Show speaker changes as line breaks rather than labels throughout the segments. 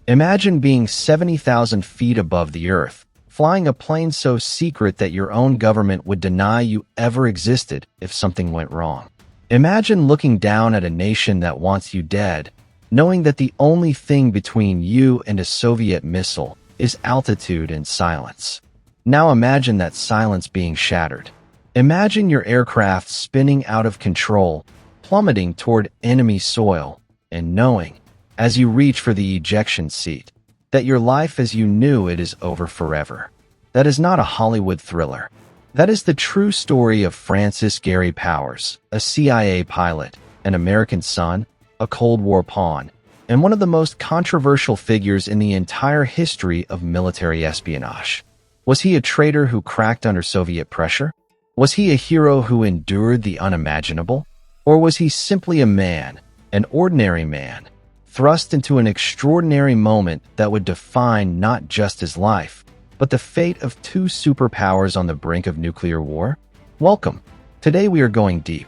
Imagine being 70,000 feet above the earth, flying a plane so secret that your own government would deny you ever existed if something went wrong. Imagine looking down at a nation that wants you dead, knowing that the only thing between you and a Soviet missile is altitude and silence. Now imagine that silence being shattered. Imagine your aircraft spinning out of control, plummeting toward enemy soil, and knowing, as you reach for the ejection seat, that your life as you knew it is over forever. That is not a Hollywood thriller. That is the true story of Francis Gary Powers, a CIA pilot, an American son, a Cold War pawn, and one of the most controversial figures in the entire history of military espionage. Was he a traitor who cracked under Soviet pressure? Was he a hero who endured the unimaginable? Or was he simply a man, an ordinary man, thrust into an extraordinary moment that would define not just his life, but the fate of two superpowers on the brink of nuclear war? Welcome. Today we are going deep.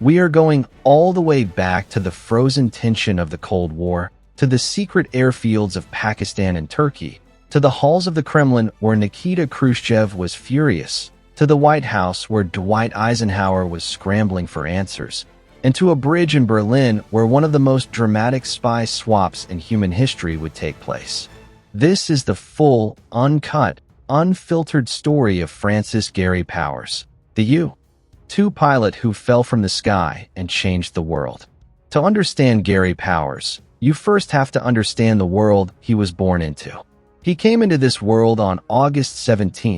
We are going all the way back to the frozen tension of the Cold War, to the secret airfields of Pakistan and Turkey, to the halls of the Kremlin where Nikita Khrushchev was furious, to the White House where Dwight Eisenhower was scrambling for answers, and to a bridge in Berlin where one of the most dramatic spy swaps in human history would take place. This is the full, uncut, unfiltered story of Francis Gary Powers, the U-2 pilot who fell from the sky and changed the world. To understand Gary Powers, you first have to understand the world he was born into. He came into this world on August 17,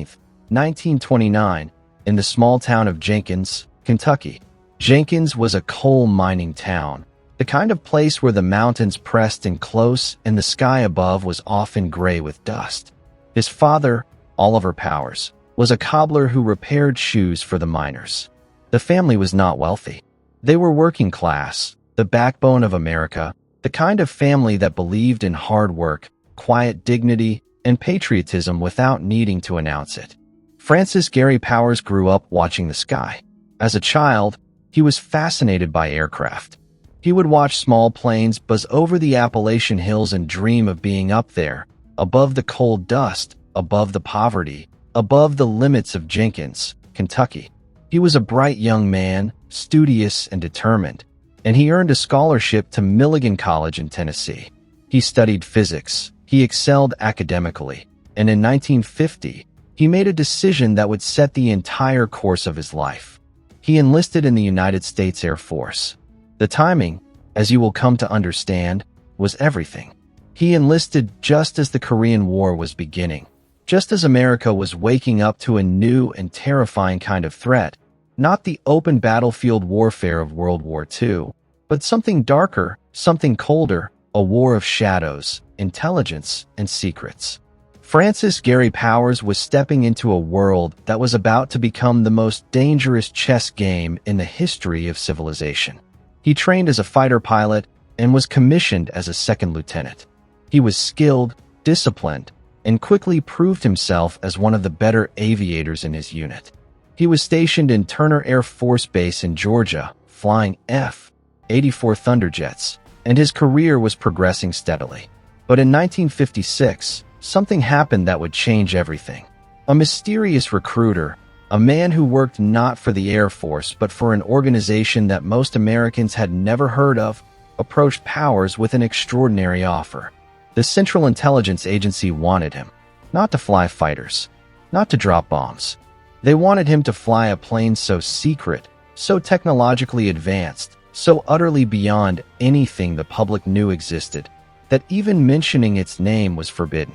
1929, in the small town of Jenkins, Kentucky. Jenkins was a coal mining town, the kind of place where the mountains pressed in close and the sky above was often gray with dust. His father, Oliver Powers, was a cobbler who repaired shoes for the miners. The family was not wealthy. They were working class, the backbone of America, the kind of family that believed in hard work, quiet dignity, and patriotism without needing to announce it. Francis Gary Powers grew up watching the sky. As a child, he was fascinated by aircraft. He would watch small planes buzz over the Appalachian Hills and dream of being up there, above the cold dust, above the poverty, above the limits of Jenkins, Kentucky. He was a bright young man, studious and determined, and he earned a scholarship to Milligan College in Tennessee. He studied physics, he excelled academically, and in 1950, he made a decision that would set the entire course of his life. He enlisted in the United States Air Force. The timing, as you will come to understand, was everything. He enlisted just as the Korean War was beginning, just as America was waking up to a new and terrifying kind of threat, not the open battlefield warfare of World War II, but something darker, something colder, a war of shadows, intelligence, and secrets. Francis Gary Powers was stepping into a world that was about to become the most dangerous chess game in the history of civilization. He trained as a fighter pilot and was commissioned as a second lieutenant. He was skilled, disciplined, and quickly proved himself as one of the better aviators in his unit. He was stationed in Turner Air Force Base in Georgia, flying F-84 Thunderjets, and his career was progressing steadily. But in 1956, something happened that would change everything. A mysterious recruiter, a man who worked not for the Air Force but for an organization that most Americans had never heard of, approached Powers with an extraordinary offer. The Central Intelligence Agency wanted him, not to fly fighters, not to drop bombs. They wanted him to fly a plane so secret, so technologically advanced, so utterly beyond anything the public knew existed, that even mentioning its name was forbidden.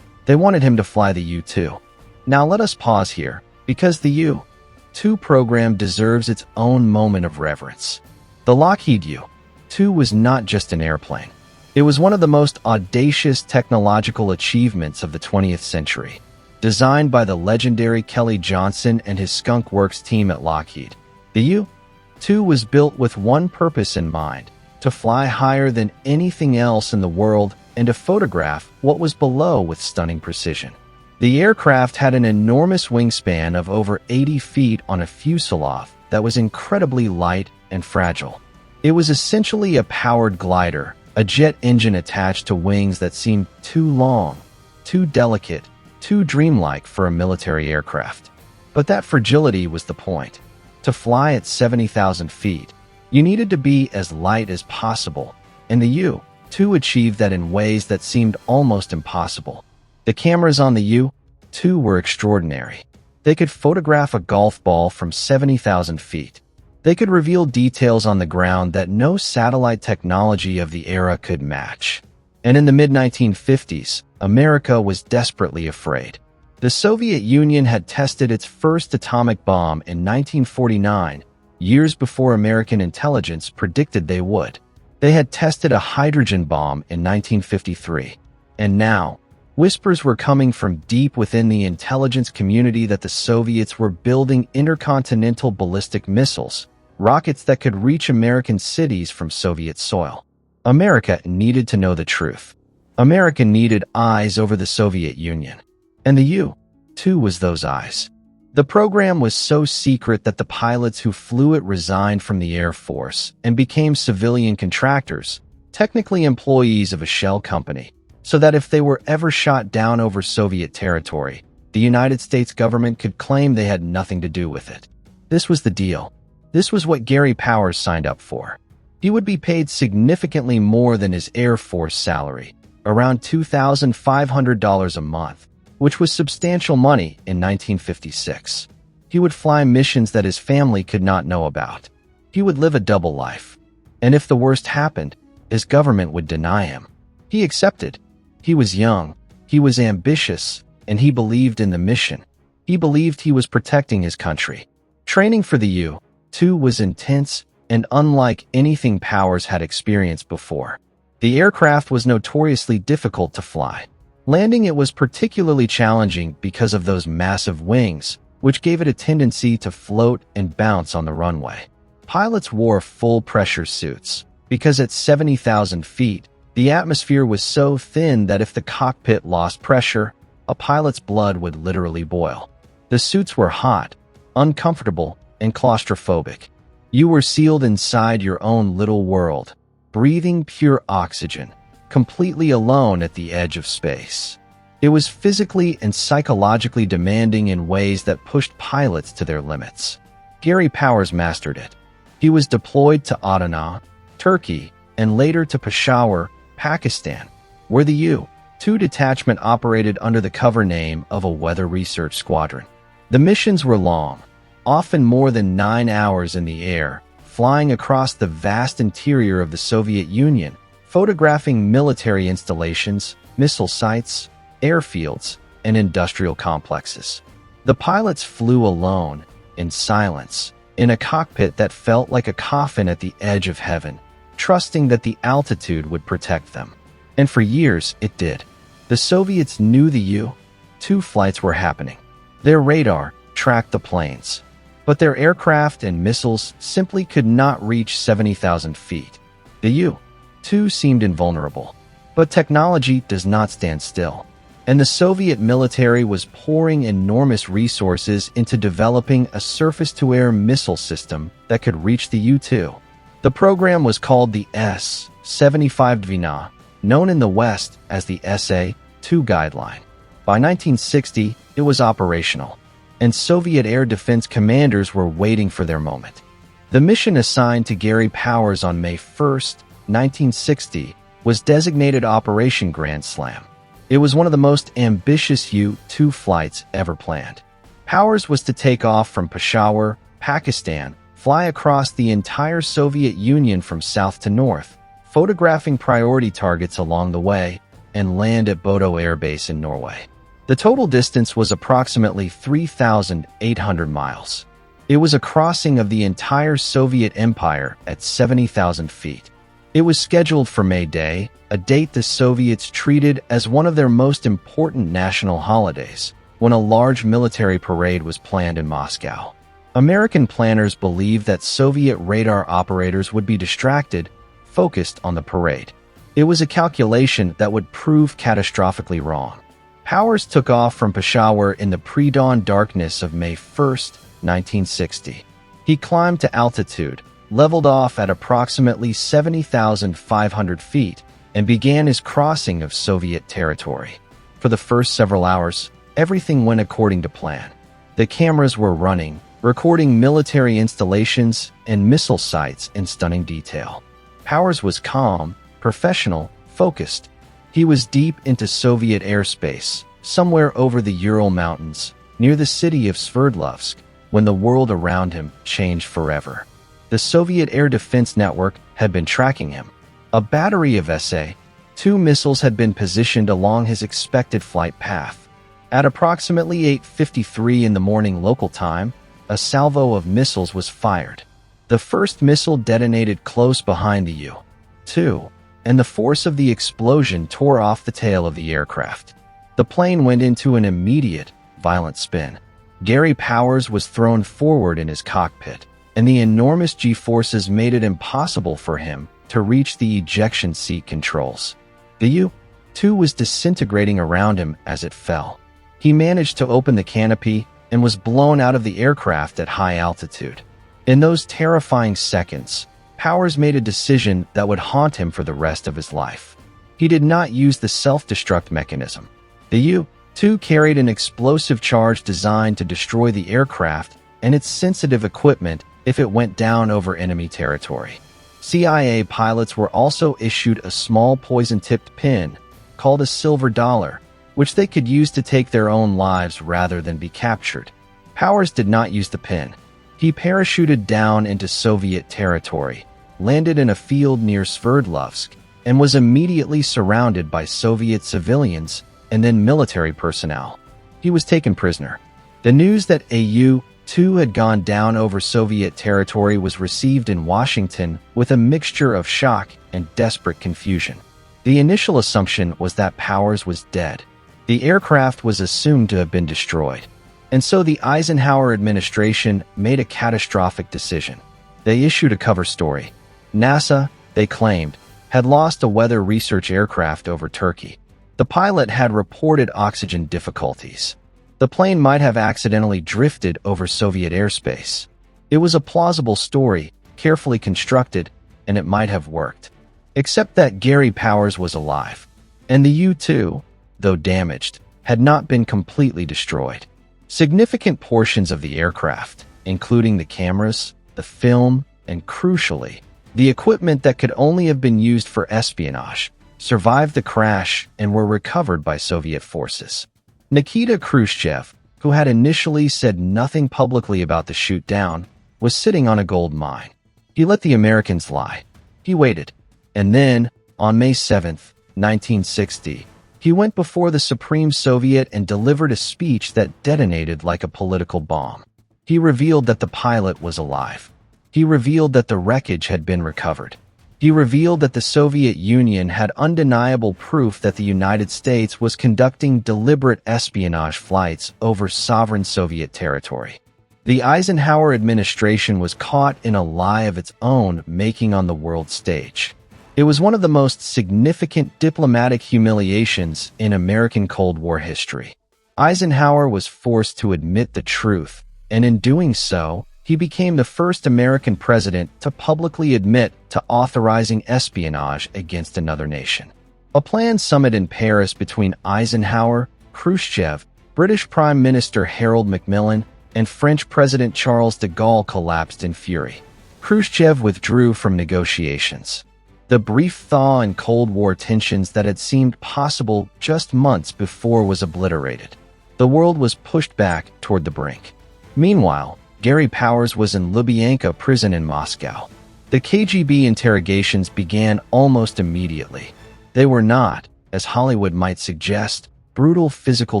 They wanted him to fly the U-2. Now let us pause here, because the U-2 program deserves its own moment of reverence. The Lockheed U-2 was not just an airplane. It was one of the most audacious technological achievements of the 20th century. Designed by the legendary Kelly Johnson and his Skunk Works team at Lockheed, the U-2 was built with one purpose in mind: to fly higher than anything else in the world and to photograph what was below with stunning precision. The aircraft had an enormous wingspan of over 80 feet on a fuselage that was incredibly light and fragile. It was essentially a powered glider, a jet engine attached to wings that seemed too long, too delicate, too dreamlike for a military aircraft. But that fragility was the point. To fly at 70,000 feet, you needed to be as light as possible, and the U-2 achieved that in ways that seemed almost impossible. The cameras on the U-2 were extraordinary. They could photograph a golf ball from 70,000 feet. They could reveal details on the ground that no satellite technology of the era could match. And in the mid-1950s, America was desperately afraid. The Soviet Union had tested its first atomic bomb in 1949, years before American intelligence predicted they would. They had tested a hydrogen bomb in 1953. And now, whispers were coming from deep within the intelligence community that the Soviets were building intercontinental ballistic missiles, rockets that could reach American cities from Soviet soil. America needed to know the truth. America needed eyes over the Soviet Union. And the U-2 was those eyes. The program was so secret that the pilots who flew it resigned from the Air Force and became civilian contractors, technically employees of a shell company, so that if they were ever shot down over Soviet territory, the United States government could claim they had nothing to do with it. This was the deal. This was what Gary Powers signed up for. He would be paid significantly more than his Air Force salary, around $2,500 a month, which was substantial money in 1956. He would fly missions that his family could not know about. He would live a double life. And if the worst happened, his government would deny him. He accepted. He was young, he was ambitious, and he believed in the mission. He believed he was protecting his country. Training for the U-2 was intense and unlike anything Powers had experienced before. The aircraft was notoriously difficult to fly. Landing it was particularly challenging because of those massive wings, which gave it a tendency to float and bounce on the runway. Pilots wore full-pressure suits, because at 70,000 feet, the atmosphere was so thin that if the cockpit lost pressure, a pilot's blood would literally boil. The suits were hot, uncomfortable, and claustrophobic. You were sealed inside your own little world, breathing pure oxygen, completely alone at the edge of space. It was physically and psychologically demanding in ways that pushed pilots to their limits. Gary Powers mastered it. He was deployed to Adana, Turkey, and later to Peshawar, Pakistan, where the U-2 detachment operated under the cover name of a weather research squadron. The missions were long, often more than 9 hours in the air, flying across the vast interior of the Soviet Union, photographing military installations, missile sites, airfields, and industrial complexes. The pilots flew alone, in silence, in a cockpit that felt like a coffin at the edge of heaven, trusting that the altitude would protect them. And for years, it did. The Soviets knew the U-2 flights were happening. Their radar tracked the planes, but their aircraft and missiles simply could not reach 70,000 feet. The U-2 seemed invulnerable. But technology does not stand still, and the Soviet military was pouring enormous resources into developing a surface-to-air missile system that could reach the U-2. The program was called the S-75 Dvina, known in the West as the SA-2 guideline. By 1960, it was operational, and Soviet air defense commanders were waiting for their moment. The mission assigned to Gary Powers on May 1st, 1960, was designated Operation Grand Slam. It was one of the most ambitious U-2 flights ever planned. Powers was to take off from Peshawar, Pakistan, fly across the entire Soviet Union from south to north, photographing priority targets along the way, and land at Bodo Air Base in Norway. The total distance was approximately 3,800 miles. It was a crossing of the entire Soviet Empire at 70,000 feet. It was scheduled for May Day, a date the Soviets treated as one of their most important national holidays, when a large military parade was planned in Moscow. American planners believed that Soviet radar operators would be distracted, focused on the parade. It was a calculation that would prove catastrophically wrong. Powers took off from Peshawar in the pre-dawn darkness of May 1st, 1960. He climbed to altitude, leveled off at approximately 70,500 feet, and began his crossing of Soviet territory. For the first several hours, everything went according to plan. The cameras were running, recording military installations and missile sites in stunning detail. Powers was calm, professional, focused. He was deep into Soviet airspace, somewhere over the Ural Mountains, near the city of Sverdlovsk, when the world around him changed forever. The Soviet air defense network had been tracking him. A battery of Sa-2 missiles had been positioned along his expected flight path. At approximately 8:53 in the morning local time, a salvo of missiles was fired. The first missile detonated close behind the U-2, and the force of the explosion tore off the tail of the aircraft. The plane went into an immediate, violent spin. Gary Powers was thrown forward in his cockpit, and the enormous G-forces made it impossible for him to reach the ejection seat controls. The U-2 was disintegrating around him as it fell. He managed to open the canopy and was blown out of the aircraft at high altitude. In those terrifying seconds, Powers made a decision that would haunt him for the rest of his life. He did not use the self-destruct mechanism. The U-2 carried an explosive charge designed to destroy the aircraft and its sensitive equipment if it went down over enemy territory. CIA pilots were also issued a small poison-tipped pin called a silver dollar, which they could use to take their own lives rather than be captured. Powers did not use the pin. He parachuted down into Soviet territory, landed in a field near Sverdlovsk, and was immediately surrounded by Soviet civilians and then military personnel. He was taken prisoner. The news that a U-2 had gone down over Soviet territory was received in Washington with a mixture of shock and desperate confusion. The initial assumption was that Powers was dead. The aircraft was assumed to have been destroyed. And so the Eisenhower administration made a catastrophic decision. They issued a cover story. NASA, they claimed, had lost a weather research aircraft over Turkey. The pilot had reported oxygen difficulties. The plane might have accidentally drifted over Soviet airspace. It was a plausible story, carefully constructed, and it might have worked. Except that Gary Powers was alive, and the U-2, though damaged, had not been completely destroyed. Significant portions of the aircraft, including the cameras, the film, and crucially, the equipment that could only have been used for espionage, survived the crash and were recovered by Soviet forces. Nikita Khrushchev, who had initially said nothing publicly about the shoot-down, was sitting on a gold mine. He let the Americans lie. He waited. And then, on May 7, 1960, he went before the Supreme Soviet and delivered a speech that detonated like a political bomb. He revealed that the pilot was alive. He revealed that the wreckage had been recovered. He revealed that the Soviet Union had undeniable proof that the United States was conducting deliberate espionage flights over sovereign Soviet territory. The Eisenhower administration was caught in a lie of its own making on the world stage. It was one of the most significant diplomatic humiliations in American Cold War history. Eisenhower was forced to admit the truth, and in doing so, he became the first American president to publicly admit to authorizing espionage against another nation. A planned summit in Paris between Eisenhower, Khrushchev, British Prime Minister Harold Macmillan, and French President Charles de Gaulle collapsed in fury. Khrushchev withdrew from negotiations. The brief thaw in Cold War tensions that had seemed possible just months before was obliterated. The world was pushed back toward the brink. Meanwhile, Gary Powers was in Lubyanka prison in Moscow. The KGB interrogations began almost immediately. They were not, as Hollywood might suggest, brutal physical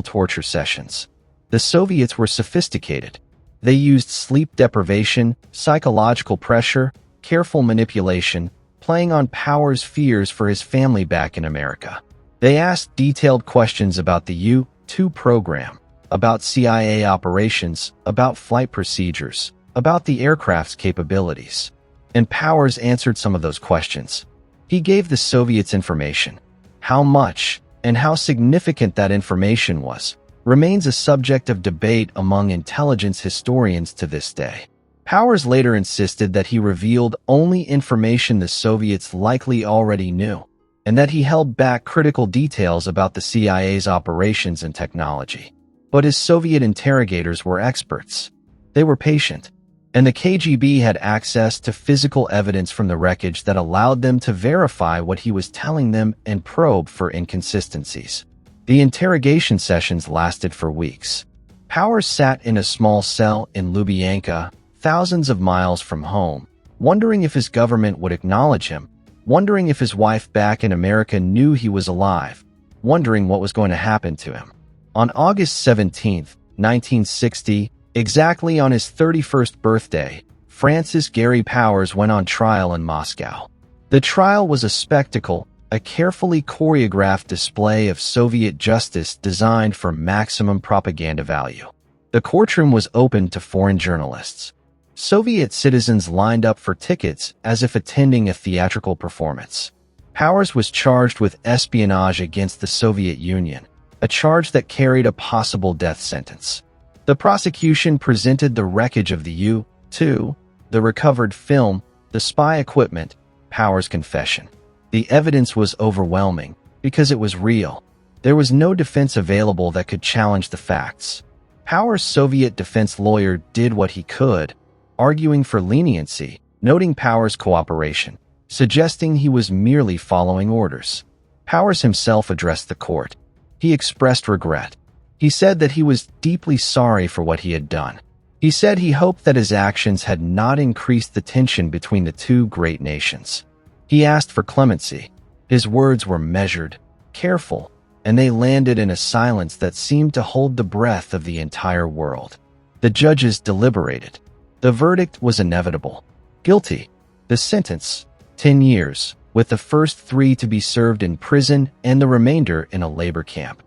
torture sessions. The Soviets were sophisticated. They used sleep deprivation, psychological pressure, careful manipulation, playing on Powers' fears for his family back in America. They asked detailed questions about the U-2 program, about CIA operations, about flight procedures, about the aircraft's capabilities. And Powers answered some of those questions. He gave the Soviets information. How much, and how significant that information was, remains a subject of debate among intelligence historians to this day. Powers later insisted that he revealed only information the Soviets likely already knew, and that he held back critical details about the CIA's operations and technology. But his Soviet interrogators were experts. They were patient, and the KGB had access to physical evidence from the wreckage that allowed them to verify what he was telling them and probe for inconsistencies. The interrogation sessions lasted for weeks. Powers sat in a small cell in Lubyanka, thousands of miles from home, wondering if his government would acknowledge him, wondering if his wife back in America knew he was alive, wondering what was going to happen to him. On August 17, 1960, exactly on his 31st birthday, Francis Gary Powers went on trial in Moscow. The trial was a spectacle, a carefully choreographed display of Soviet justice designed for maximum propaganda value. The courtroom was open to foreign journalists. Soviet citizens lined up for tickets as if attending a theatrical performance. Powers was charged with espionage against the Soviet Union, a charge that carried a possible death sentence. The prosecution presented the wreckage of the U-2, the recovered film, the spy equipment, Powers' confession. The evidence was overwhelming because it was real. There was no defense available that could challenge the facts. Powers' Soviet defense lawyer did what he could, arguing for leniency, noting Powers' cooperation, suggesting he was merely following orders. Powers himself addressed the court. He expressed regret. He said that he was deeply sorry for what he had done. He said he hoped that his actions had not increased the tension between the two great nations. He asked for clemency. His words were measured, careful, and they landed in a silence that seemed to hold the breath of the entire world. The judges deliberated. The verdict was inevitable. Guilty. The sentence, 10 years, with the first 3 to be served in prison and the remainder in a labor camp.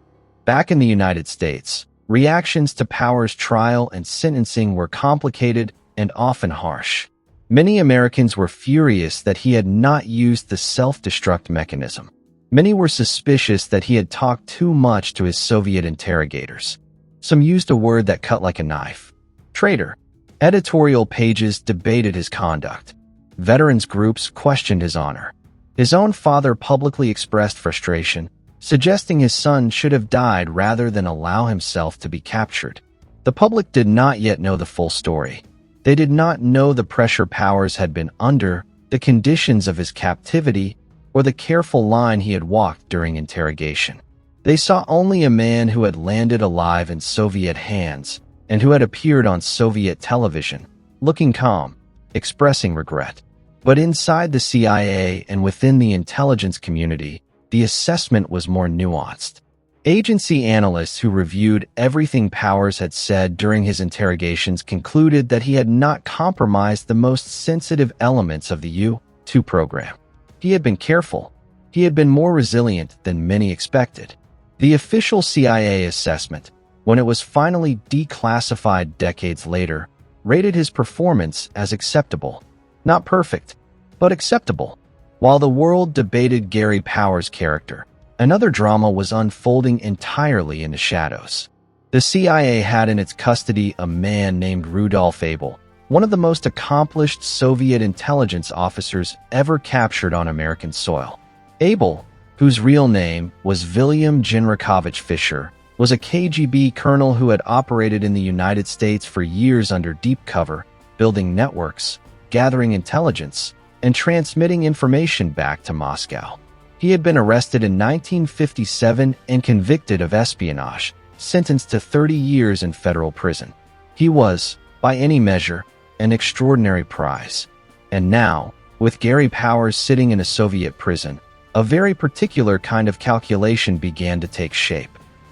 Back in the United States, reactions to Powers' trial and sentencing were complicated and often harsh. Many Americans were furious that he had not used the self-destruct mechanism. Many were suspicious that he had talked too much to his Soviet interrogators. Some used a word that cut like a knife. Traitor. Editorial pages debated his conduct. Veterans groups questioned his honor. His own father publicly expressed frustration, suggesting his son should have died rather than allow himself to be captured. The public did not yet know the full story. They did not know the pressure Powers had been under, the conditions of his captivity, or the careful line he had walked during interrogation. They saw only a man who had landed alive in Soviet hands and who had appeared on Soviet television, looking calm, expressing regret. But inside the CIA and within the intelligence community, the assessment was more nuanced. Agency analysts who reviewed everything Powers had said during his interrogations concluded that he had not compromised the most sensitive elements of the U-2 program. He had been careful. He had been more resilient than many expected. The official CIA assessment, when it was finally declassified decades later, rated his performance as acceptable. Not perfect, but acceptable. While the world debated Gary Powers' character, another drama was unfolding entirely in the shadows. The CIA had in its custody a man named Rudolf Abel, one of the most accomplished Soviet intelligence officers ever captured on American soil. Abel, whose real name was William Genrikhovich Fisher, was a KGB colonel who had operated in the United States for years under deep cover, building networks, gathering intelligence, and transmitting information back to Moscow. He had been arrested in 1957 and convicted of espionage, sentenced to 30 years in federal prison. He was, by any measure, an extraordinary prize. And now, with Gary Powers sitting in a Soviet prison, a very particular kind of calculation began to take shape.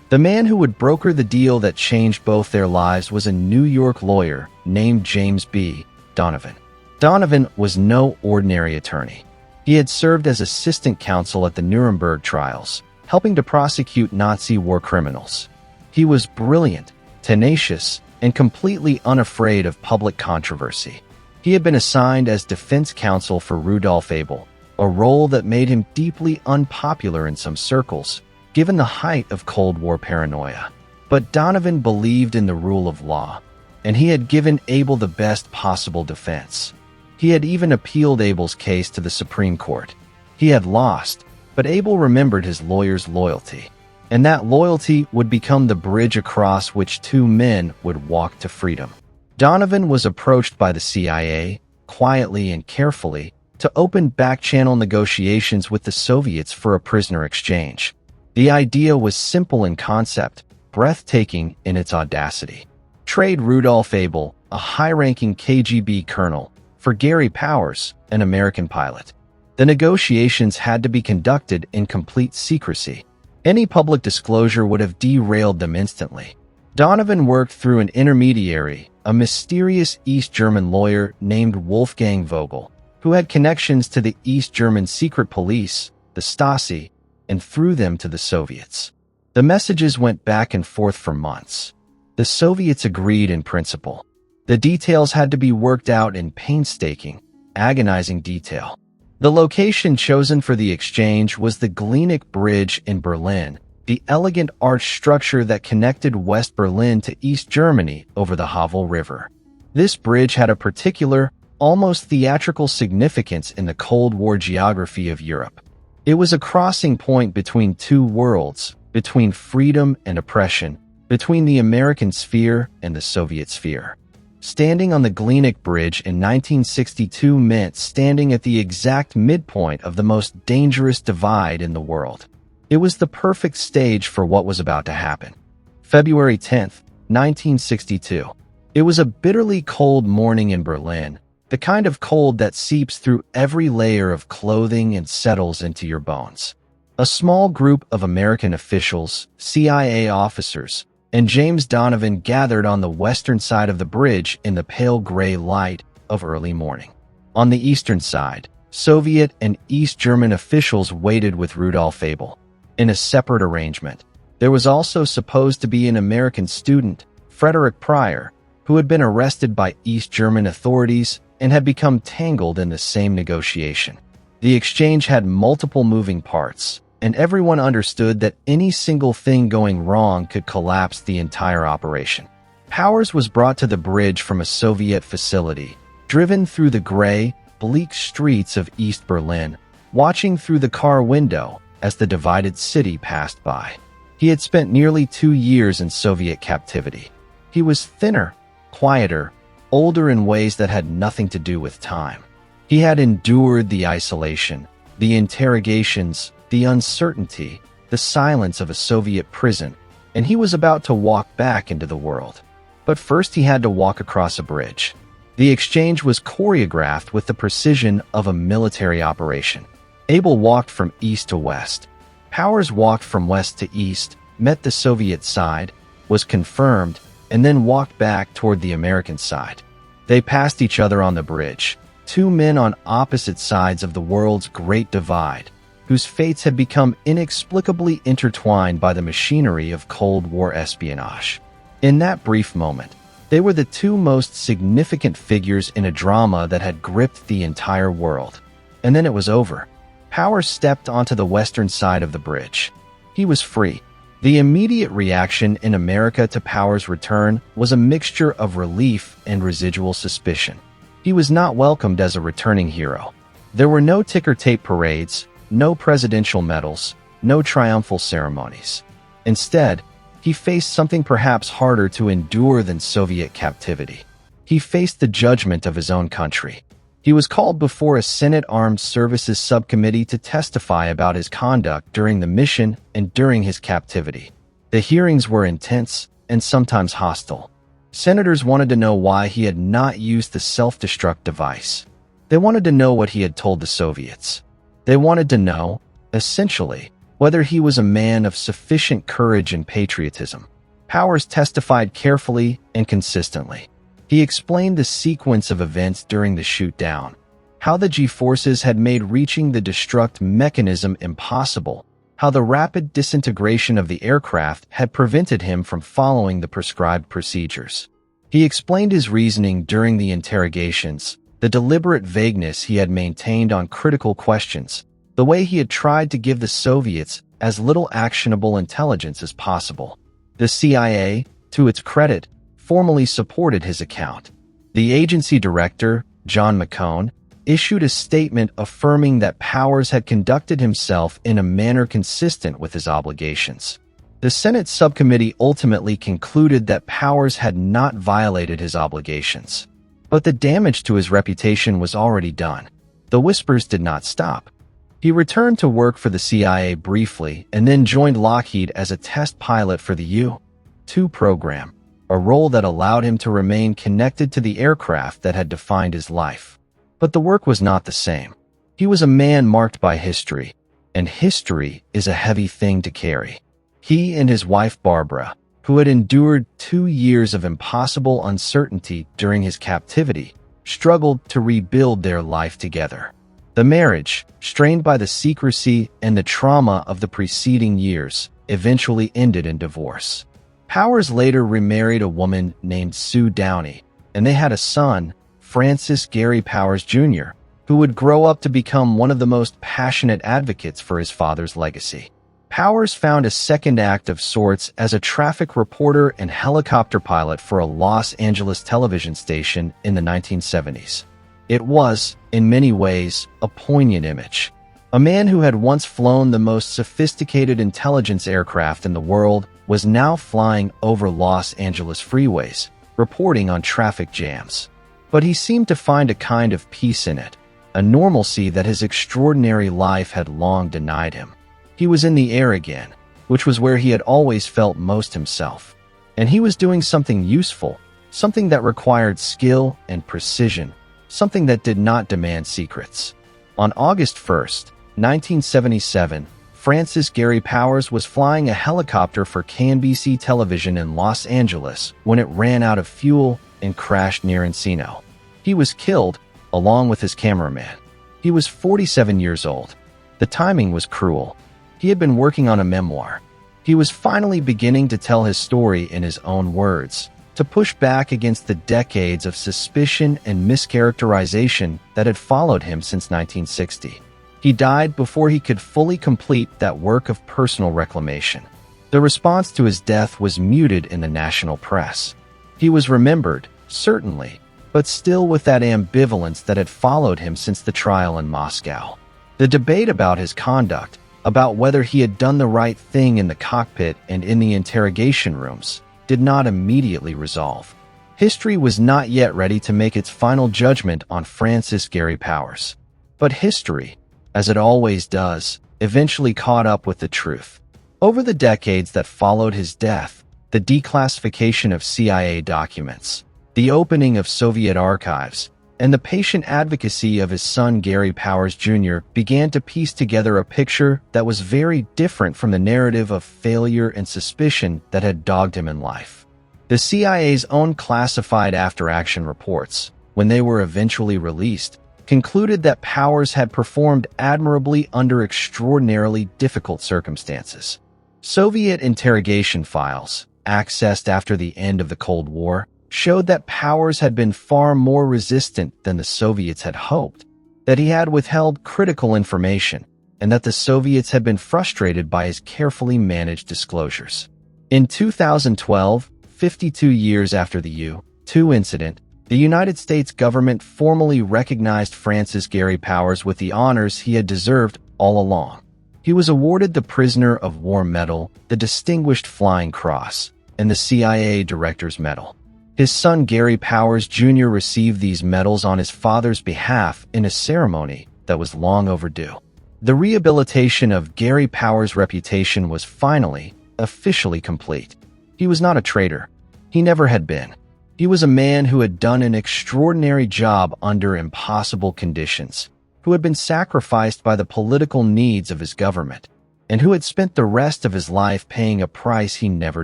The man who would broker the deal that changed both their lives was a New York lawyer named James B. Donovan. Donovan was no ordinary attorney. He had served as assistant counsel at the Nuremberg trials, helping to prosecute Nazi war criminals. He was brilliant, tenacious, and completely unafraid of public controversy. He had been assigned as defense counsel for Rudolf Abel, a role that made him deeply unpopular in some circles, given the height of Cold War paranoia. But Donovan believed in the rule of law, and he had given Abel the best possible defense. He had even appealed Abel's case to the Supreme Court. He had lost, but Abel remembered his lawyer's loyalty. And that loyalty would become the bridge across which two men would walk to freedom. Donovan was approached by the CIA, quietly and carefully, to open back-channel negotiations with the Soviets for a prisoner exchange. The idea was simple in concept, breathtaking in its audacity. Trade Rudolph Abel, a high-ranking KGB colonel, for Gary Powers, an American pilot. The negotiations had to be conducted in complete secrecy. Any public disclosure would have derailed them instantly. Donovan worked through an intermediary, a mysterious East German lawyer named Wolfgang Vogel, who had connections to the East German secret police, the Stasi, and through them to the Soviets. The messages went back and forth for months. The Soviets agreed in principle. The details had to be worked out in painstaking, agonizing detail. The location chosen for the exchange was the Glienicke Bridge in Berlin, the elegant arch structure that connected West Berlin to East Germany over the Havel River. This bridge had a particular, almost theatrical significance in the Cold War geography of Europe. It was a crossing point between two worlds, between freedom and oppression, between the American sphere and the Soviet sphere. Standing on the Glienicke Bridge in 1962 meant standing at the exact midpoint of the most dangerous divide in the world. It was the perfect stage for what was about to happen. February 10, 1962. It was a bitterly cold morning in Berlin, the kind of cold that seeps through every layer of clothing and settles into your bones. A small group of American officials, CIA officers, and James Donovan gathered on the western side of the bridge in the pale gray light of early morning. On the eastern side, Soviet and East German officials waited with Rudolph Abel. In a separate arrangement, there was also supposed to be an American student, Frederick Pryor, who had been arrested by East German authorities and had become tangled in the same negotiation. The exchange had multiple moving parts, and everyone understood that any single thing going wrong could collapse the entire operation. Powers was brought to the bridge from a Soviet facility, driven through the gray, bleak streets of East Berlin, watching through the car window as the divided city passed by. He had spent nearly 2 years in Soviet captivity. He was thinner, quieter, older in ways that had nothing to do with time. He had endured the isolation, the interrogations, the uncertainty, the silence of a Soviet prison, and he was about to walk back into the world. But first he had to walk across a bridge. The exchange was choreographed with the precision of a military operation. Abel walked from east to west. Powers walked from west to east, met the Soviet side, was confirmed, and then walked back toward the American side. They passed each other on the bridge, two men on opposite sides of the world's great divide, whose fates had become inexplicably intertwined by the machinery of Cold War espionage. In that brief moment, they were the two most significant figures in a drama that had gripped the entire world. And then it was over. Powers stepped onto the western side of the bridge. He was free. The immediate reaction in America to Powers' return was a mixture of relief and residual suspicion. He was not welcomed as a returning hero. There were no ticker-tape parades, no presidential medals, no triumphal ceremonies. Instead, he faced something perhaps harder to endure than Soviet captivity. He faced the judgment of his own country. He was called before a Senate Armed Services Subcommittee to testify about his conduct during the mission and during his captivity. The hearings were intense and sometimes hostile. Senators wanted to know why he had not used the self-destruct device. They wanted to know what he had told the Soviets. They wanted to know, essentially, whether he was a man of sufficient courage and patriotism. Powers testified carefully and consistently. He explained the sequence of events during the shoot-down, how the G-forces had made reaching the destruct mechanism impossible, how the rapid disintegration of the aircraft had prevented him from following the prescribed procedures. He explained his reasoning during the interrogations, the deliberate vagueness he had maintained on critical questions, the way he had tried to give the Soviets as little actionable intelligence as possible. The CIA, to its credit, formally supported his account. The agency director, John McCone, issued a statement affirming that Powers had conducted himself in a manner consistent with his obligations. The Senate subcommittee ultimately concluded that Powers had not violated his obligations. But the damage to his reputation was already done. The whispers did not stop. He returned to work for the CIA briefly and then joined Lockheed as a test pilot for the U-2 program, a role that allowed him to remain connected to the aircraft that had defined his life. But the work was not the same. He was a man marked by history, and history is a heavy thing to carry. He and his wife Barbara, who had endured 2 years of impossible uncertainty during his captivity, struggled to rebuild their life together. The marriage, strained by the secrecy and the trauma of the preceding years, eventually ended in divorce. Powers later remarried a woman named Sue Downey, and they had a son, Francis Gary Powers Jr., who would grow up to become one of the most passionate advocates for his father's legacy. Powers found a second act of sorts as a traffic reporter and helicopter pilot for a Los Angeles television station in the 1970s. It was, in many ways, a poignant image. A man who had once flown the most sophisticated intelligence aircraft in the world was now flying over Los Angeles freeways, reporting on traffic jams. But he seemed to find a kind of peace in it, a normalcy that his extraordinary life had long denied him. He was in the air again, which was where he had always felt most himself. And he was doing something useful, something that required skill and precision, something that did not demand secrets. On August 1st, 1977, Francis Gary Powers was flying a helicopter for KBC television in Los Angeles when it ran out of fuel and crashed near Encino. He was killed, along with his cameraman. He was 47 years old. The timing was cruel. He had been working on a memoir. He was finally beginning to tell his story in his own words, to push back against the decades of suspicion and mischaracterization that had followed him since 1960. He died before he could fully complete that work of personal reclamation. The response to his death was muted in the national press. He was remembered, certainly, but still with that ambivalence that had followed him since the trial in Moscow. The debate about his conduct, about whether he had done the right thing in the cockpit and in the interrogation rooms, did not immediately resolve. History was not yet ready to make its final judgment on Francis Gary Powers. But history, as it always does, eventually caught up with the truth. Over the decades that followed his death, the declassification of CIA documents, the opening of Soviet archives, and the patient advocacy of his son Gary Powers Jr. began to piece together a picture that was very different from the narrative of failure and suspicion that had dogged him in life. The CIA's own classified after-action reports, when they were eventually released, concluded that Powers had performed admirably under extraordinarily difficult circumstances. Soviet interrogation files, accessed after the end of the Cold War, showed that Powers had been far more resistant than the Soviets had hoped, that he had withheld critical information, and that the Soviets had been frustrated by his carefully managed disclosures. In 2012, 52 years after the U-2 incident, the United States government formally recognized Francis Gary Powers with the honors he had deserved all along. He was awarded the Prisoner of War Medal, the Distinguished Flying Cross, and the CIA Director's Medal. His son Gary Powers Jr. received these medals on his father's behalf in a ceremony that was long overdue. The rehabilitation of Gary Powers' reputation was finally, officially complete. He was not a traitor. He never had been. He was a man who had done an extraordinary job under impossible conditions, who had been sacrificed by the political needs of his government, and who had spent the rest of his life paying a price he never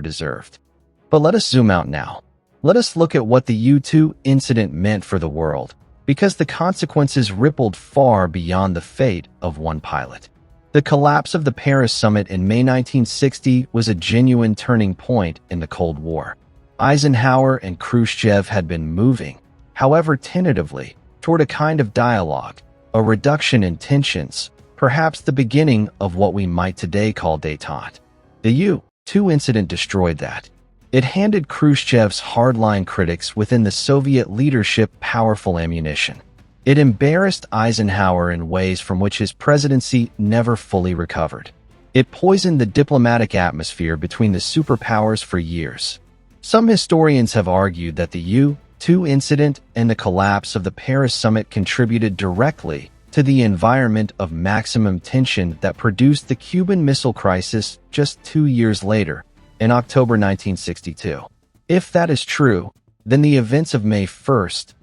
deserved. But let us zoom out now. Let us look at what the U-2 incident meant for the world, because the consequences rippled far beyond the fate of one pilot. The collapse of the Paris summit in May 1960 was a genuine turning point in the Cold War. Eisenhower and Khrushchev had been moving, however tentatively, toward a kind of dialogue, a reduction in tensions, perhaps the beginning of what we might today call détente. The U-2 incident destroyed that. It handed Khrushchev's hardline critics within the Soviet leadership powerful ammunition. It embarrassed Eisenhower in ways from which his presidency never fully recovered. It poisoned the diplomatic atmosphere between the superpowers for years. Some historians have argued that the U-2 incident and the collapse of the Paris summit contributed directly to the environment of maximum tension that produced the Cuban Missile Crisis just 2 years later, in October 1962. If that is true, then the events of May 1,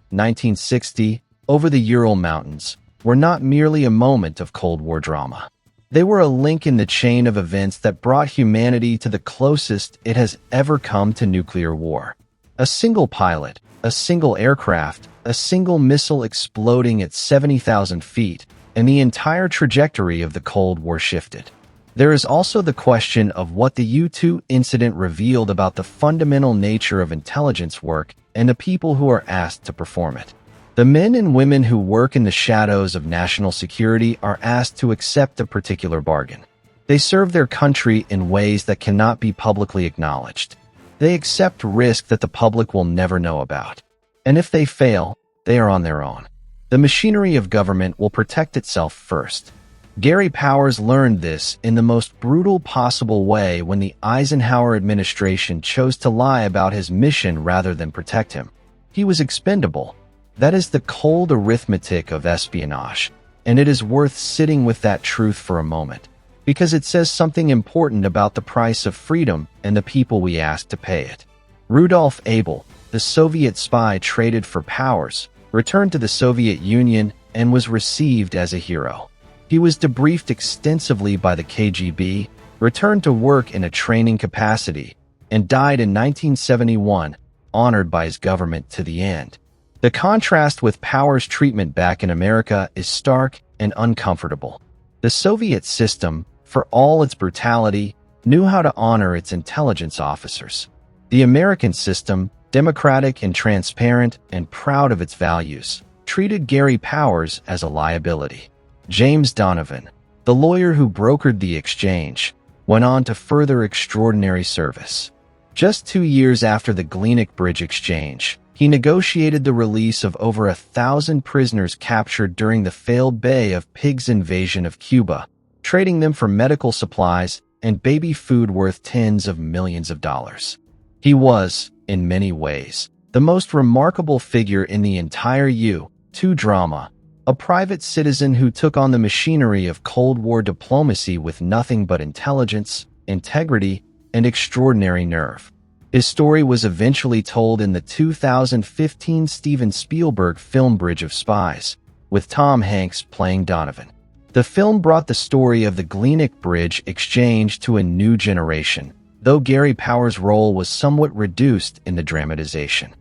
1960, over the Ural Mountains, were not merely a moment of Cold War drama. They were a link in the chain of events that brought humanity to the closest it has ever come to nuclear war. A single pilot, a single aircraft, a single missile exploding at 70,000 feet, and the entire trajectory of the Cold War shifted. There is also the question of what the U-2 incident revealed about the fundamental nature of intelligence work and the people who are asked to perform it. The men and women who work in the shadows of national security are asked to accept a particular bargain. They serve their country in ways that cannot be publicly acknowledged. They accept risk that the public will never know about. And if they fail, they are on their own. The machinery of government will protect itself first. Gary Powers learned this in the most brutal possible way when the Eisenhower administration chose to lie about his mission rather than protect him. He was expendable. That is the cold arithmetic of espionage, and it is worth sitting with that truth for a moment, because it says something important about the price of freedom and the people we ask to pay it. Rudolf Abel, the Soviet spy traded for Powers, returned to the Soviet Union and was received as a hero. He was debriefed extensively by the KGB, returned to work in a training capacity, and died in 1971, honored by his government to the end. The contrast with Powers' treatment back in America is stark and uncomfortable. The Soviet system, for all its brutality, knew how to honor its intelligence officers. The American system, democratic and transparent and proud of its values, treated Gary Powers as a liability. James Donovan, the lawyer who brokered the exchange, went on to further extraordinary service. Just 2 years after the Glenick Bridge exchange, he negotiated the release of over 1,000 prisoners captured during the failed Bay of Pigs invasion of Cuba, trading them for medical supplies and baby food worth tens of millions of dollars. He was, in many ways, the most remarkable figure in the entire U-2 drama, a private citizen who took on the machinery of Cold War diplomacy with nothing but intelligence, integrity, and extraordinary nerve. His story was eventually told in the 2015 Steven Spielberg film Bridge of Spies, with Tom Hanks playing Donovan. The film brought the story of the Glenick Bridge exchange to a new generation, though Gary Powers' role was somewhat reduced in the dramatization.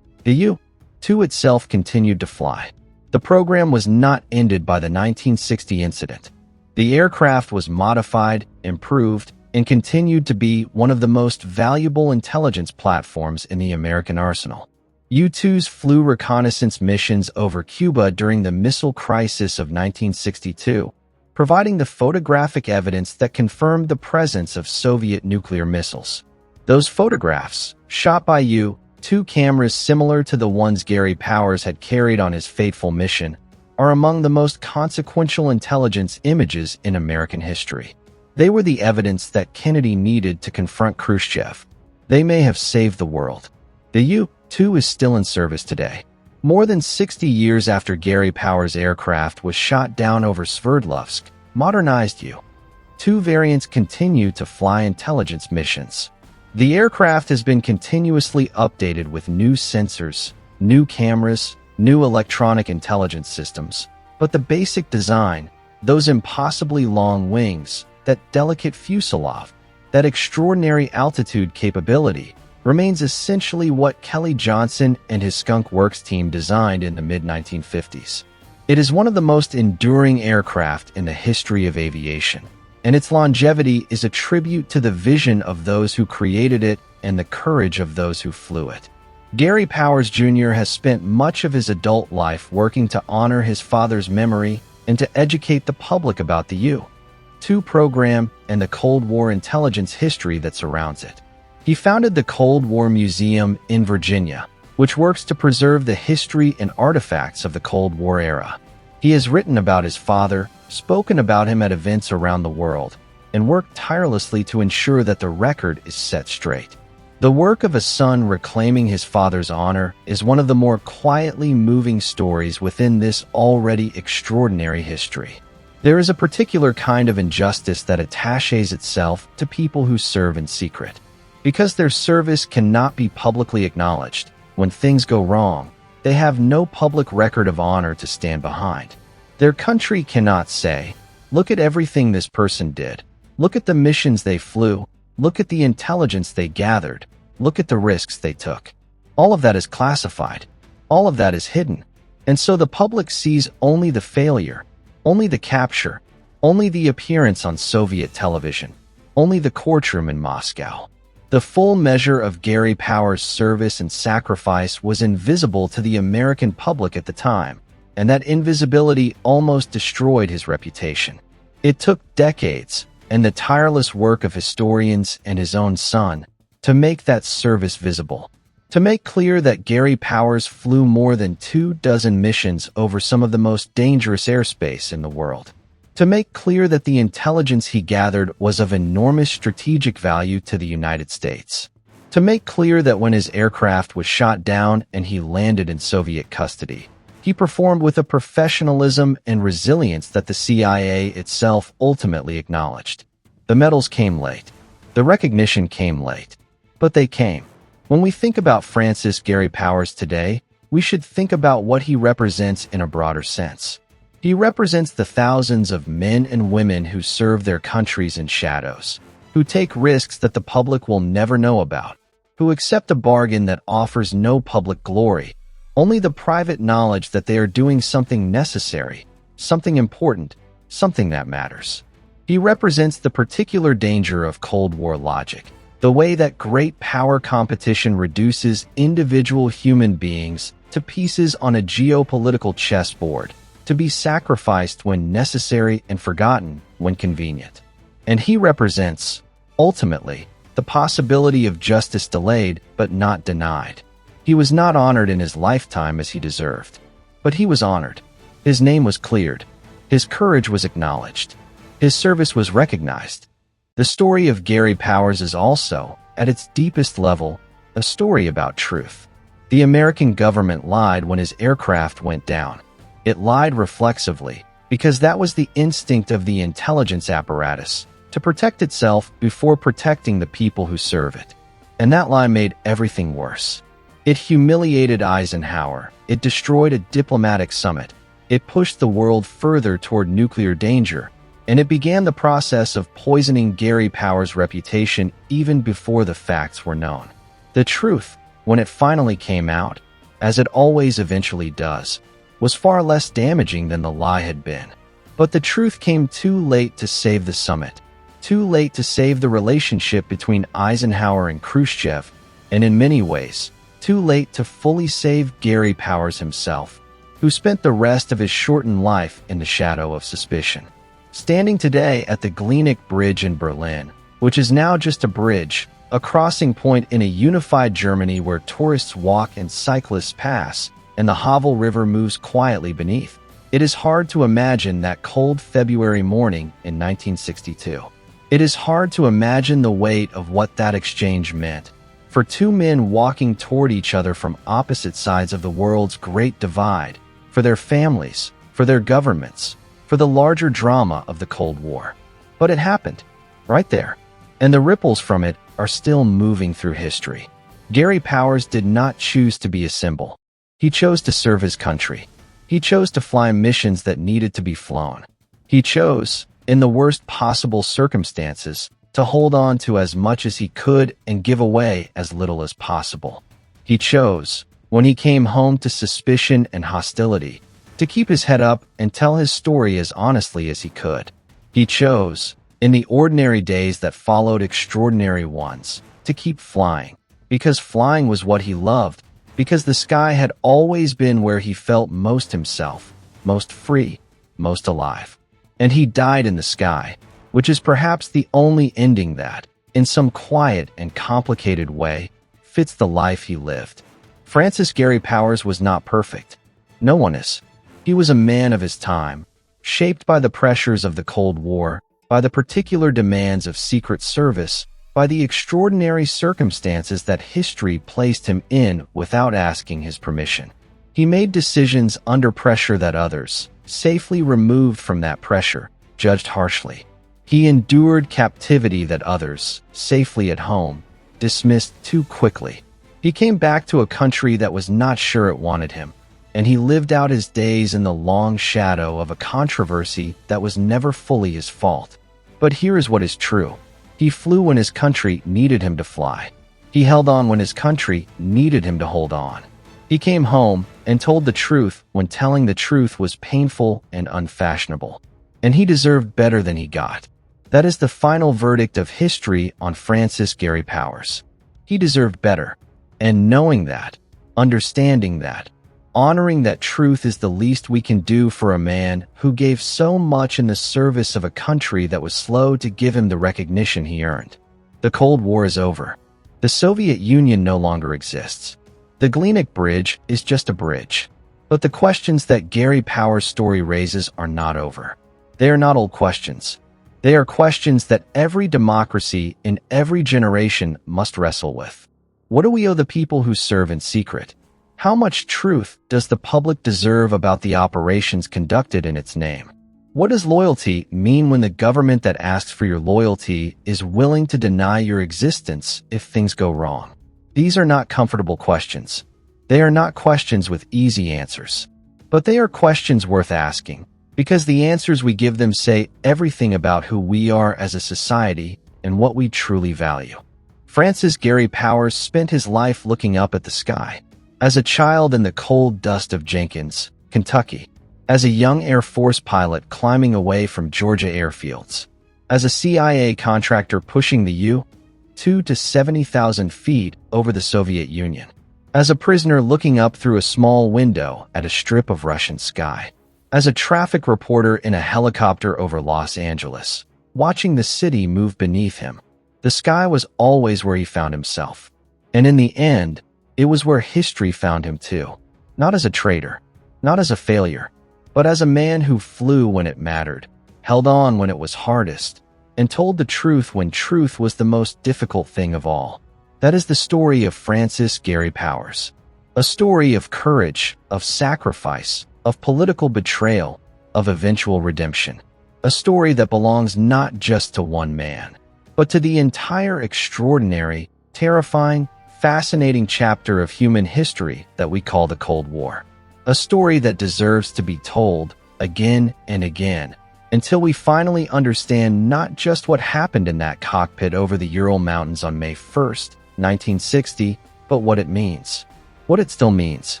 The U-2 itself continued to fly. The program was not ended by the 1960 incident. The aircraft was modified, improved, and continued to be one of the most valuable intelligence platforms in the American arsenal. U-2s flew reconnaissance missions over Cuba during the Missile Crisis of 1962, providing the photographic evidence that confirmed the presence of Soviet nuclear missiles. Those photographs, shot by U-2 cameras similar to the ones Gary Powers had carried on his fateful mission, are among the most consequential intelligence images in American history. They were the evidence that Kennedy needed to confront Khrushchev. They may have saved the world. The U-2 is still in service today. More than 60 years after Gary Powers' aircraft was shot down over Sverdlovsk, modernized U-2 variants continue to fly intelligence missions. The aircraft has been continuously updated with new sensors, new cameras, new electronic intelligence systems, but the basic design, those impossibly long wings, that delicate fuselage, that extraordinary altitude capability, remains essentially what Kelly Johnson and his Skunk Works team designed in the mid-1950s. It is one of the most enduring aircraft in the history of aviation, and its longevity is a tribute to the vision of those who created it and the courage of those who flew it. Gary Powers Jr. has spent much of his adult life working to honor his father's memory and to educate the public about the U-2 program and the Cold War intelligence history that surrounds it. He founded the Cold War Museum in Virginia, which works to preserve the history and artifacts of the Cold War era. He has written about his father, spoken about him at events around the world, and worked tirelessly to ensure that the record is set straight. The work of a son reclaiming his father's honor is one of the more quietly moving stories within this already extraordinary history. There is a particular kind of injustice that attaches itself to people who serve in secret. Because their service cannot be publicly acknowledged, when things go wrong, they have no public record of honor to stand behind. Their country cannot say, "Look at everything this person did. Look at the missions they flew. Look at the intelligence they gathered. Look at the risks they took." All of that is classified. All of that is hidden. And so the public sees only the failure, only the capture, only the appearance on Soviet television, only the courtroom in Moscow. The full measure of Gary Powers' service and sacrifice was invisible to the American public at the time, and that invisibility almost destroyed his reputation. It took decades, and the tireless work of historians and his own son, to make that service visible. To make clear that Gary Powers flew more than 24 missions over some of the most dangerous airspace in the world. To make clear that the intelligence he gathered was of enormous strategic value to the United States. To make clear that when his aircraft was shot down and he landed in Soviet custody, he performed with a professionalism and resilience that the CIA itself ultimately acknowledged. The medals came late. The recognition came late. But they came. When we think about Francis Gary Powers today, we should think about what he represents in a broader sense. He represents the thousands of men and women who serve their countries in shadows, who take risks that the public will never know about, who accept a bargain that offers no public glory, only the private knowledge that they are doing something necessary, something important, something that matters. He represents the particular danger of Cold War logic, the way that great power competition reduces individual human beings to pieces on a geopolitical chessboard, to be sacrificed when necessary and forgotten when convenient. And he represents, ultimately, the possibility of justice delayed but not denied. He was not honored in his lifetime as he deserved, but he was honored. His name was cleared. His courage was acknowledged. His service was recognized. The story of Gary Powers is also, at its deepest level, a story about truth. The American government lied when his aircraft went down. It lied reflexively, because that was the instinct of the intelligence apparatus, to protect itself before protecting the people who serve it. And that lie made everything worse. It humiliated Eisenhower. It destroyed a diplomatic summit. It pushed the world further toward nuclear danger. And it began the process of poisoning Gary Powers' reputation even before the facts were known. The truth, when it finally came out, as it always eventually does, was far less damaging than the lie had been. But the truth came too late to save the summit, too late to save the relationship between Eisenhower and Khrushchev, and in many ways, too late to fully save Gary Powers himself, who spent the rest of his shortened life in the shadow of suspicion. Standing today at the Glienicke Bridge in Berlin, which is now just a bridge, a crossing point in a unified Germany where tourists walk and cyclists pass, and the Havel River moves quietly beneath, it is hard to imagine that cold February morning in 1962. It is hard to imagine the weight of what that exchange meant. For two men walking toward each other from opposite sides of the world's great divide, for their families, for their governments, for the larger drama of the Cold War. But it happened, right there, and the ripples from it are still moving through history. Gary Powers did not choose to be a symbol. He chose to serve his country. He chose to fly missions that needed to be flown. He chose, in the worst possible circumstances, to hold on to as much as he could and give away as little as possible. He chose, when he came home to suspicion and hostility, to keep his head up and tell his story as honestly as he could. He chose, in the ordinary days that followed extraordinary ones, to keep flying, because flying was what he loved, because the sky had always been where he felt most himself, most free, most alive. And he died in the sky, which is perhaps the only ending that, in some quiet and complicated way, fits the life he lived. Francis Gary Powers was not perfect. No one is. He was a man of his time, shaped by the pressures of the Cold War, by the particular demands of Secret Service, by the extraordinary circumstances that history placed him in without asking his permission. He made decisions under pressure that others, safely removed from that pressure, judged harshly. He endured captivity that others, safely at home, dismissed too quickly. He came back to a country that was not sure it wanted him, and he lived out his days in the long shadow of a controversy that was never fully his fault. But here is what is true. He flew when his country needed him to fly. He held on when his country needed him to hold on. He came home and told the truth when telling the truth was painful and unfashionable. And he deserved better than he got. That is the final verdict of history on Francis Gary Powers. He deserved better. And knowing that, understanding that, honoring that truth is the least we can do for a man who gave so much in the service of a country that was slow to give him the recognition he earned. The Cold War is over. The Soviet Union no longer exists. The Glienik Bridge is just a bridge. But the questions that Gary Powers' story raises are not over. They are not old questions. They are questions that every democracy in every generation must wrestle with. What do we owe the people who serve in secret? How much truth does the public deserve about the operations conducted in its name? What does loyalty mean when the government that asks for your loyalty is willing to deny your existence if things go wrong? These are not comfortable questions. They are not questions with easy answers. But they are questions worth asking, because the answers we give them say everything about who we are as a society and what we truly value. Francis Gary Powers spent his life looking up at the sky. As a child in the cold dust of Jenkins, Kentucky. As a young Air Force pilot climbing away from Georgia airfields. As a CIA contractor pushing the U-2 to 70,000 feet over the Soviet Union. As a prisoner looking up through a small window at a strip of Russian sky. As a traffic reporter in a helicopter over Los Angeles, watching the city move beneath him. The sky was always where he found himself. And in the end, it was where history found him too. Not as a traitor, not as a failure, but as a man who flew when it mattered, held on when it was hardest, and told the truth when truth was the most difficult thing of all. That is the story of Francis Gary Powers. A story of courage, of sacrifice, of political betrayal, of eventual redemption. A story that belongs not just to one man, but to the entire extraordinary, terrifying, fascinating chapter of human history that we call the Cold War. A story that deserves to be told again and again until we finally understand not just what happened in that cockpit over the Ural Mountains on May 1st, 1960, but what it means. What it still means.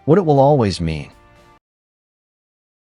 What it will always mean.